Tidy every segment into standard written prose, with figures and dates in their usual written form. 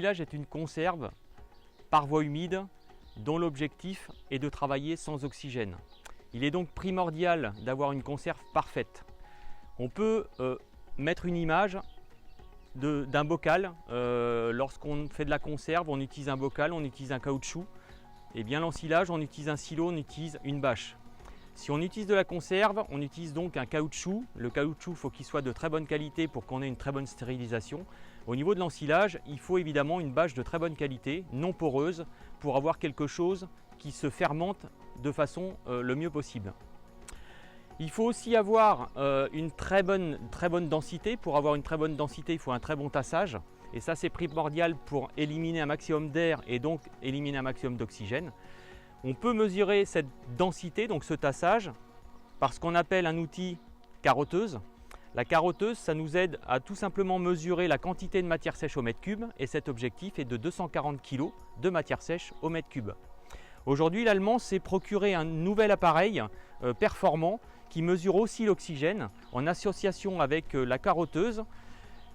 L'ensilage est une conserve par voie humide dont l'objectif est de travailler sans oxygène. Il est donc primordial d'avoir une conserve parfaite. On peut mettre une image d'un bocal. Lorsqu'on fait de la conserve, on utilise un bocal, on utilise un caoutchouc. Et bien l'ensilage, on utilise un silo, on utilise une bâche. Si on utilise de la conserve, on utilise donc un caoutchouc. Le caoutchouc, il faut qu'il soit de très bonne qualité pour qu'on ait une très bonne stérilisation. Au niveau de l'ensilage, il faut évidemment une bâche de très bonne qualité, non poreuse, pour avoir quelque chose qui se fermente de façon le mieux possible. Il faut aussi avoir une très bonne densité. Pour avoir une très bonne densité, il faut un très bon tassage. Et ça, c'est primordial pour éliminer un maximum d'air et donc éliminer un maximum d'oxygène. On peut mesurer cette densité, donc ce tassage, par ce qu'on appelle un outil carotteuse. La carotteuse, ça nous aide à tout simplement mesurer la quantité de matière sèche au mètre cube et cet objectif est de 240 kg de matière sèche au mètre cube. Aujourd'hui, l'Allemand s'est procuré un nouvel appareil performant qui mesure aussi l'oxygène en association avec la carotteuse.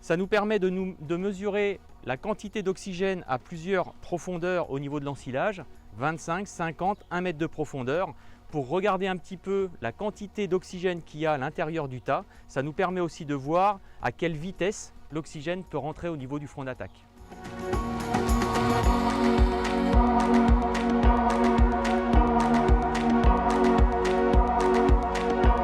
Ça nous permet de mesurer la quantité d'oxygène à plusieurs profondeurs au niveau de l'ensilage, 25, 50, 1 mètre de profondeur, pour regarder un petit peu la quantité d'oxygène qu'il y a à l'intérieur du tas. Ça nous permet aussi de voir à quelle vitesse l'oxygène peut rentrer au niveau du front d'attaque.